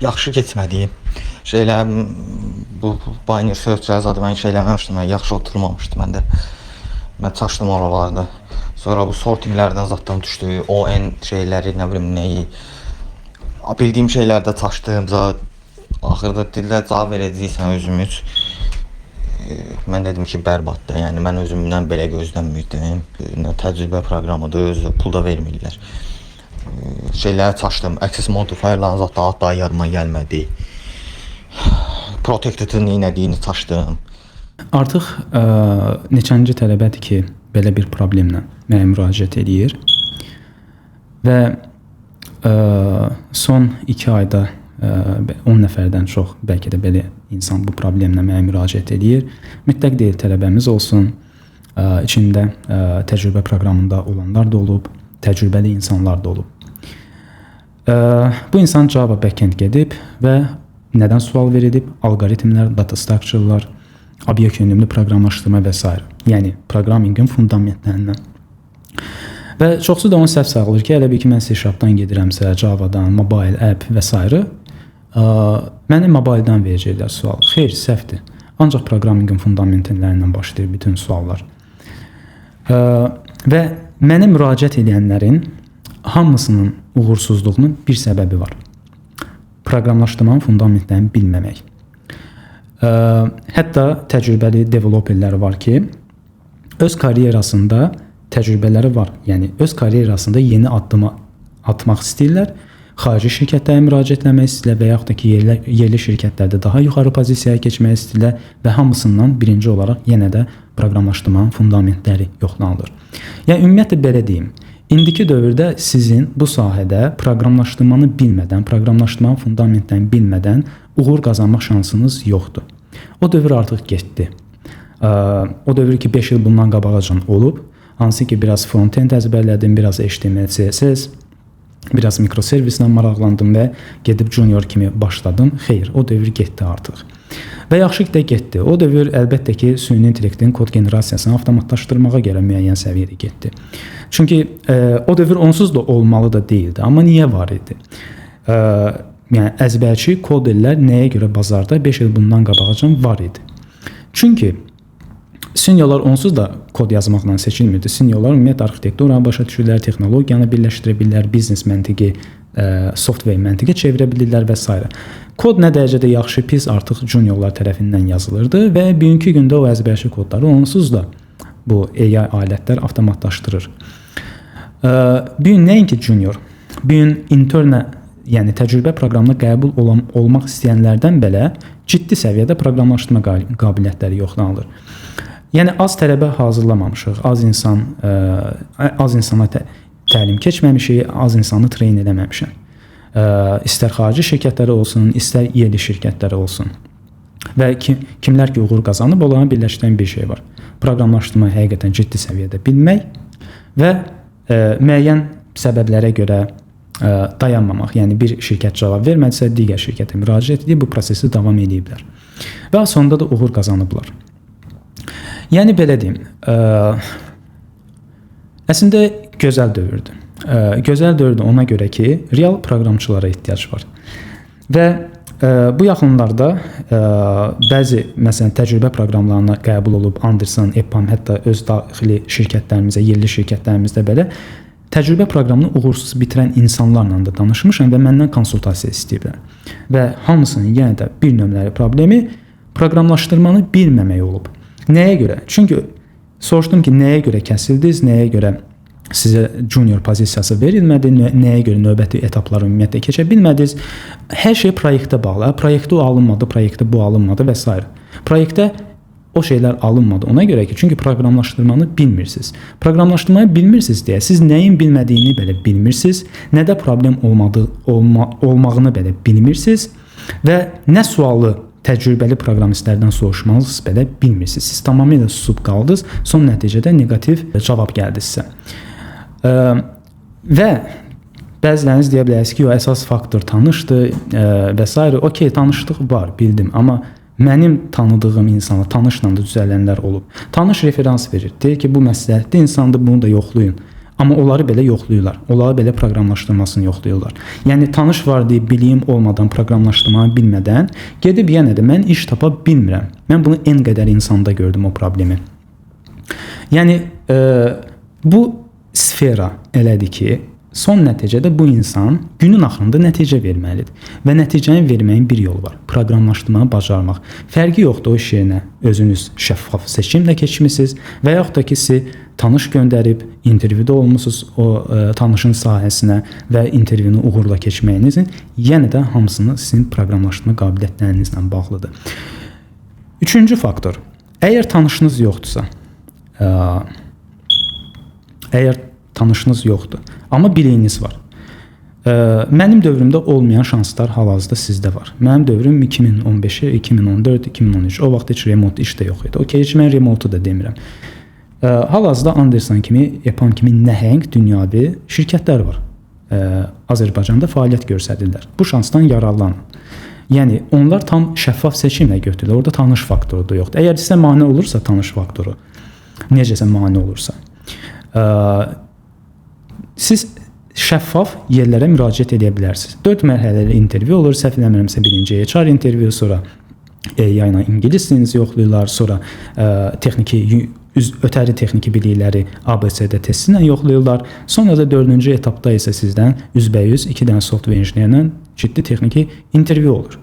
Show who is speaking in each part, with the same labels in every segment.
Speaker 1: yaxşı keçmədi. Şeylər bu Binary Search zadı mən şeyləməmişdim, mən yaxşı oturmamışdı məndə. Mən çaşdım oralarda. Sonra bu sortinglərdən zatdan düşdü. ON şeyləri, nə bilim nəyi. Bildiyim şeylərdə çaşdım. Axırda dillər cavab verəcəksən özümüz. Mən dedim ki, bərbaddır. Yəni mən özümdən belə gözləmirdim. Nə təcrübə proqramıdır, özü pul da vermirlər. Şeylərə çaşdım. Access modifierlərin zətdə hatta yarıma gəlmədi. Protected-ın nədiyini çaşdım.
Speaker 2: Artıq neçənci tələbədir ki, belə bir problemlə mənə müraciət edir və son 2 ayda 10 nəfərdən çox, bəlkə də belə insan bu problemlə mənə müraciət edir. Mütləq deyil tələbəmiz olsun, içində təcrübə proqramında olanlar da olub, təcrübəli insanlar da olub. Bu insan Java backend gedib və nədən sual verilib? Alqoritmlər, data structure'lar, obyekt yönümlü proqramlaşdırma və s. Yəni proqramingin fundamentlərindən. Və çoxsu da onu səhv sağlayır ki, elə bir ki, mən C#dan gedirəmsə, Java-dan, mobile app və s. Mənə mobile'dan verəcəklər sual. Xeyr, səhvdir. Ancaq proqramingin fundamentlərindən başlayır bütün suallar. Və mənə müraciət edənlərin hamısının uğursuzluğunun bir səbəbi var. Proqramlaşdırmanın fundamentlərini bilməmək. Hətta təcrübəli developerlər var ki, öz karyerasında təcrübələri var. Yəni, öz karyerasında yeni addıma atmaq istəyirlər, xarici şirkətlərə müraciət etmək istəyirlər və yaxud da ki, yerli şirkətlərdə daha yuxarı pozisiyaya keçmək istəyirlər və hamısından birinci olaraq yenə də proqramlaşdırmanın fundamentləri yoxlanılır. Yəni, ümumiyyətlə belə deyim, indiki dövrdə sizin bu sahədə proqramlaşdırmanı bilmədən, proqramlaşdırmanın fundamentlərini bilmədən uğur qazanmaq şansınız yoxdur. O dövr artıq getdi. O dövr ki, 5 il bundan qabaqacan olub, hansı ki, biraz front-end əzbərlədim, biraz HTML, CSS, biraz mikroservislə maraqlandım və gedib junior kimi başladım. Xeyr, o dövr getdi artıq. Və yaxşı ki də getdi. O dövr əlbəttə ki, süni intellektin kod generasiyasını avtomatlaşdırmağa görə müəyyən səviyyədə getdi. Çünki o dövr onsuz da olmalı da değildi. Amma niyə var idi? Yəni, əzbərçi koderlər nəyə görə bazarda 5 il bundan qabaqacan var idi? Çünki seniorlar onsuz da kod yazmaqla seçilmirdi. Seniorlar ümumiyyətlə arxitekturanı başa düşürlər, texnologiyanı birləşdirə bilirlər, biznes məntiqi, software məntiqi çevirə bilirlər və s. Kod nə dərəcədə yaxşı, pis artıq juniorlar tərəfindən yazılırdı və bugünkü gündə o əzbərçi kodları onsuz da bu AI alətlər avtomatlaşdırır. Bugün nəinki junior, bugün internə, yəni təcrübə proqramına qəbul olmaq istəyənlərdən belə ciddi səviyyədə proqramlaşdırma qabiliyyətləri yoxlanılır. Yəni, az tələbə hazırlamamışıq, az insana təlim keçməmişik, az insanı treyn eləməmişik. İstər xarici şirkətləri olsun, istər yerli şirkətləri olsun. Və kimlər ki, uğur qazanıb, onların birləşdirən bir şey var. Proqramlaşdırmayı həqiqətən ciddi səviyyədə bilmək və müəyyən səbəblərə görə dayanmamaq. Yəni, bir şirkət cavab vermədisə, digər şirkətə müraciət edib, bu prosesi davam ediblər. Və sonunda da uğur qazanıblar. Yəni, belə deyim, əslində gözəl dövrdür. Gözəl dövrdür ona görə ki, real proqramçılara ehtiyac var. Və bu yaxınlarda bəzi, məsələn, təcrübə proqramlarına qəbul olub, Anderson, EPAM, hətta öz daxili şirkətlərimizə, yerli şirkətlərimizdə belə təcrübə proqramını uğursuz bitirən insanlarla da danışmışam və məndən konsultasiya istəyiblər. Və hamısının yenə də bir nömrəli problemi proqramlaşdırmanı bilməmək olub. Nəyə görə? Çünki soruşdum ki, nəyə görə kəsildiniz, nəyə görə sizə junior pozisiyası verilmədi, nəyə görə növbəti etapları ümumiyyətlə keçə bilmədiniz. Hər şey proyektə bağlı. Proyektə o alınmadı, proyektə bu alınmadı və s. Proyektə o şeylər alınmadı ona görə ki, çünki proqramlaşdırmanı bilmirsiniz. Proqramlaşdırmayı bilmirsiniz deyə siz nəyin bilmədiyini belə bilmirsiniz, nədə problem olmağını belə bilmirsiniz və nə sualı təcrübəli proqramistlərdən soruşmalısınız belə bilmirsiniz. Siz tamamilə susub qaldınız, son nəticədə negativ cavab gəldi sizə. Və bəziləriniz deyə bilərsiniz ki, o əsas faktor tanışdır və s. Okey, tanışlıq var, bildim, amma mənim tanıdığım insana, tanışla da düzələnlər olub. Tanış referans verir, deyir ki, bu məsləhətli insandır, bunu da yoxlayın. Amma onları belə yoxlayırlar. Onları belə proqramlaşdırmasını yoxlayırlar. Yəni tanış var deyib biliyim olmadan proqramlaşdırmanı bilmədən gedib yenə də mən iş tapa bilmirəm. Mən bunu en qədər insanda gördüm o problemi. Yəni bu sfera elədir ki, son nəticədə bu insan günün axırında nəticə verməlidir. Və nəticəni verməyin bir yolu var. Proqramlaşdırmanı bacarmaq. Fərqi yoxdur o iş yerinə özünüz şəffaf seçimlə keçmisiniz və yaxud da ki, sizi tanış göndərib, intervyuda olmusunuz o tanışın sahəsinə və intervyunu uğurla keçməyinizin yenə də hamısını sizin proqramlaşdırma qabiliyyətlərinizlə bağlıdır. Üçüncü faktor. Əgər tanışınız yoxdursa, amma biliyiniz var. Mənim dövrümdə olmayan şanslar hal-hazırda sizdə var. Mənim dövrüm 2015, 2014, 2013. O vaxt heç remote iş də yox idi. Okey, heç mən remote da demirəm. Hal-hazırda Anderson kimi, EPAM kimi nəhəng dünyavi şirkətlər var. Azərbaycanda fəaliyyət göstərirlər. Bu şansdan yararlanın. Yəni onlar tam şəffaf seçimlə götürürlər. Orada tanış faktoru da yoxdur. Əgər sizə mane olursa tanış faktoru, necəsə mane olursa, siz şəffaf yerlərə müraciət edə bilərsiniz. 4 mərhələli intervyu olur. Səhv eləmirəmsə birinci HR intervyu, sonra yayına ingilis dilinizi yoxlayırlar, sonra ötəri texniki bilikləri ABCD testi ilə yoxlayırlar. Sonra da 4-cü etapda isə sizdən üzbəyüz 2 dənə software injinerilə ciddi texniki intervyu olur.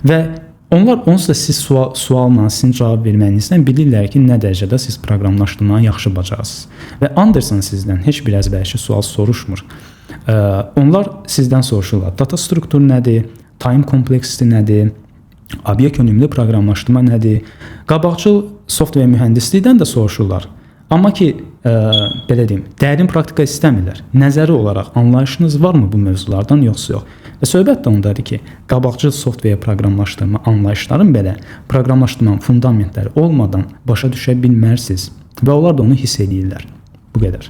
Speaker 2: Və onlar onsuz da siz sualla sizin cavab verməyinizdən bilirlər ki, nə dərəcədə siz proqramlaşdırmanı yaxşı bacarırsınız. Və Anderson sizdən heç bir əzbərçi sual soruşmur. Onlar sizdən soruşurlar. Data strukturu nədir? Time complexity nədir? Obyekt yönümlü proqramlaşdırma nədir? Qabaqcıl software mühəndislikdən də soruşurlar. Amma ki, belə deyim, dərin praktika istəmirlər. Nəzəri olaraq anlayışınız varmı bu mövzulardan, yoxsa yox? Və söhbət də ondadır ki, qabaqcıl software proqramlaşdırma anlayışların belə proqramlaşdırmanın fundamentləri olmadan başa düşə bilmərsiniz və onlar da onu hiss edirlər. Bu qədər.